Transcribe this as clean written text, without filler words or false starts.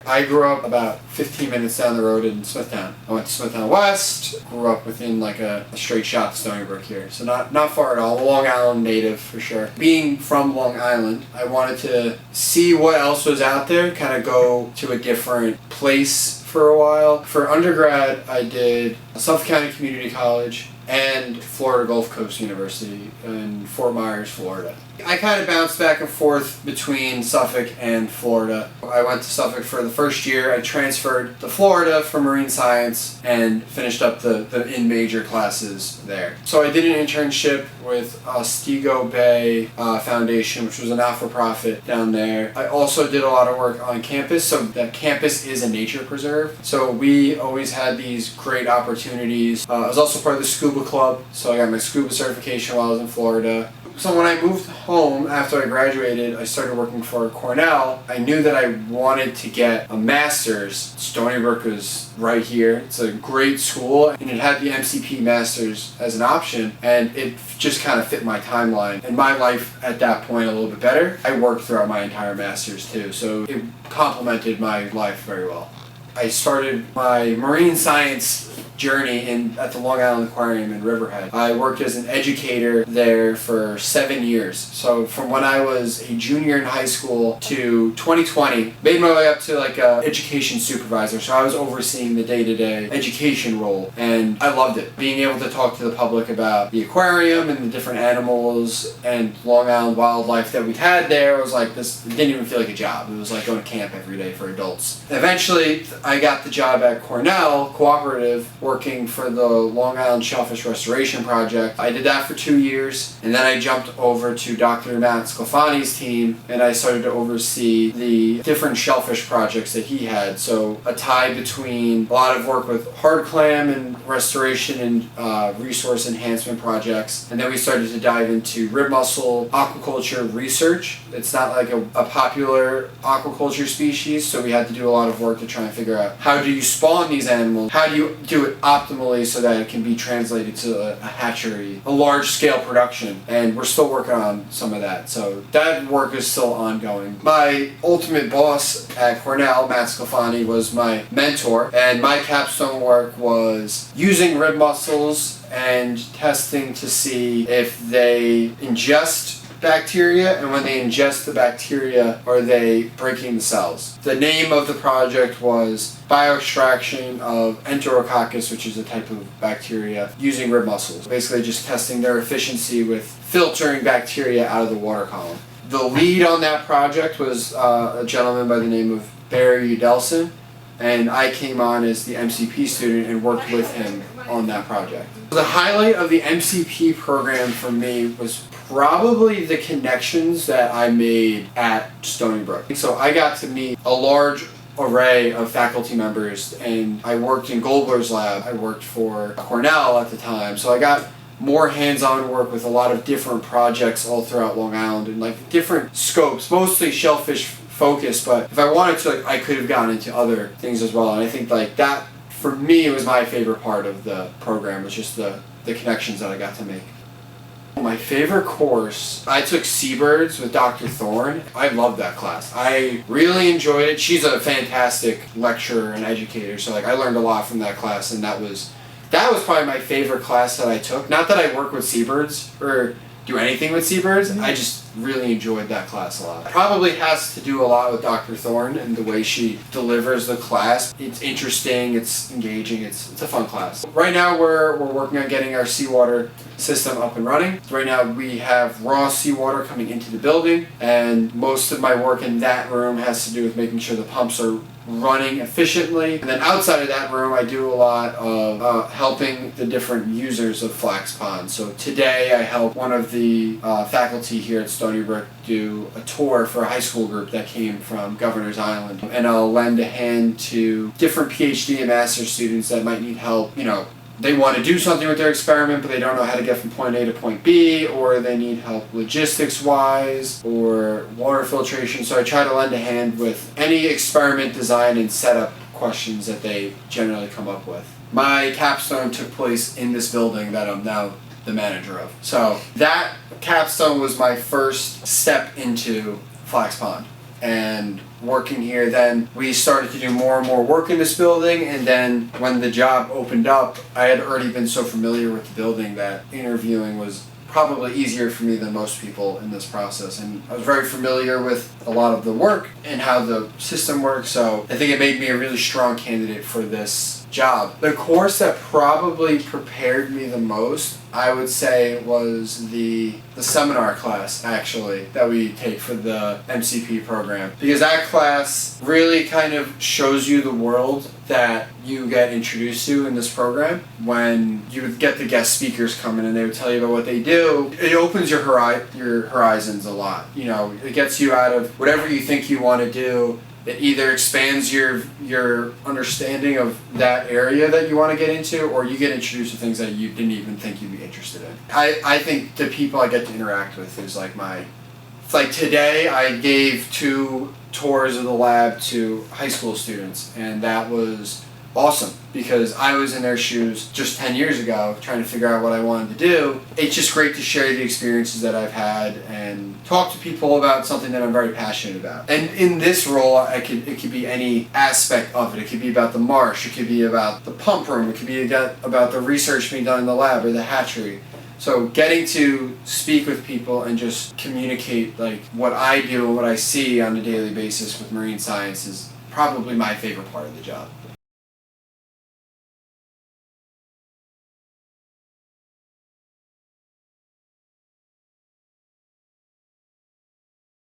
I grew up about 15 minutes down the road in Smithtown. I went to Smithtown West, grew up within like a straight shot to Stony Brook here. So not far at all. Long Island native for sure. Being from Long Island, I wanted to see what else was out there, kind of go to a different place for a while. For undergrad, I did Suffolk County Community College and Florida Gulf Coast University in Fort Myers, Florida. I kind of bounced back and forth between Suffolk and Florida. I went to Suffolk for the first year. I transferred to Florida for marine science and finished up the in-major classes there. So I did an internship with Otsego Bay Foundation, which was a not-for-profit down there. I also did a lot of work on campus. So that campus is a nature preserve. So we always had these great opportunities. I was also part of the scuba club, so I got my scuba certification while I was in Florida. So when I moved home after I graduated, I started working for Cornell. I knew that I wanted to get a master's. Stony Brook was right here. It's a great school, and it had the MCP master's as an option, and it just kind of fit my timeline and my life at that point a little bit better. I worked throughout my entire master's too, so it complemented my life very well. I started my marine science journey at the Long Island Aquarium in Riverhead. I worked as an educator there for 7 years. So from when I was a junior in high school to 2020, made my way up to like a education supervisor. So I was overseeing the day-to-day education role, and I loved it. Being able to talk to the public about the aquarium and the different animals and Long Island wildlife that we had there was like this. It didn't even feel like a job. It was like going to camp every day for adults. Eventually, I got the job at Cornell Cooperative, working for the Long Island Shellfish Restoration Project. I did that for 2 years, and then I jumped over to Dr. Matt Sclafani's team, and I started to oversee the different shellfish projects that he had. So a tie between a lot of work with hard clam and restoration and resource enhancement projects, and then we started to dive into rib mussel aquaculture research. It's not like a popular aquaculture species, so we had to do a lot of work to try and figure out how do you spawn these animals, how do you do it optimally so that it can be translated to a hatchery, a large-scale production, and we're still working on some of that. So that work is still ongoing. My ultimate boss at Cornell, Matt Sclafani, was my mentor, and my capstone work was using rib mussels and testing to see if they ingest bacteria, and when they ingest the bacteria, are they breaking the cells? The name of the project was bioextraction of Enterococcus, which is a type of bacteria, using rib mussels. Basically just testing their efficiency with filtering bacteria out of the water column. The lead on that project was a gentleman by the name of Barry Udelson, and I came on as the MCP student and worked with him on that project. The highlight of the MCP program for me was probably the connections that I made at Stony Brook. So I got to meet a large array of faculty members, and I worked in Goldberg's lab. I worked for Cornell at the time, so I got more hands-on work with a lot of different projects all throughout Long Island and like different scopes, mostly shellfish focused, but if I wanted to, I could have gone into other things as well. And I think like that, for me, was my favorite part of the program, was just the connections that I got to make. My favorite course, I took Seabirds with Dr. Thorne. I loved that class. I really enjoyed it. She's a fantastic lecturer and educator, so like I learned a lot from that class, and that was probably my favorite class that I took. Not that I work with seabirds or do anything with seabirds, I just really enjoyed that class a lot. Probably has to do a lot with Dr. Thorne and the way she delivers the class. It's interesting, it's engaging, it's a fun class. Right now we're working on getting our seawater system up and running. Right now we have raw seawater coming into the building, and most of my work in that room has to do with making sure the pumps are running efficiently. And then outside of that room, I do a lot of helping the different users of Flax Pond. So today I help one of the faculty here at Stony Brook do a tour for a high school group that came from Governor's Island. And I'll lend a hand to different PhD and master's students that might need help. You know, they want to do something with their experiment, but they don't know how to get from point A to point B, or they need help logistics-wise, or water filtration. So I try to lend a hand with any experiment design and setup questions that they generally come up with. My capstone took place in this building that I'm now the manager of. So that capstone was my first step into Flax Pond. and working here, then we started to do more and more work in this building, and then when the job opened up, I had already been so familiar with the building that interviewing was probably easier for me than most people in this process, and I was very familiar with a lot of the work and how the system works, so I think it made me a really strong candidate for this job. The course that probably prepared me the most, I would say, was the seminar class, actually, that we take for the MCP program. Because that class really kind of shows you the world that you get introduced to in this program. When you would get the guest speakers come in and they would tell you about what they do, it opens your horizons a lot. You know, it gets you out of whatever you think you want to do. It either expands your understanding of that area that you want to get into, or you get introduced to things that you didn't even think you'd be interested in. I think the people I get to interact with is like today I gave 2 tours of the lab to high school students, and that was awesome because I was in their shoes just 10 years ago trying to figure out what I wanted to do. It's just great to share the experiences that I've had and talk to people about something that I'm very passionate about. And in this role, it could be any aspect of it. It could be about the marsh, it could be about the pump room, it could be about the research being done in the lab or the hatchery. So getting to speak with people and just communicate like what I do and what I see on a daily basis with marine science is probably my favorite part of the job.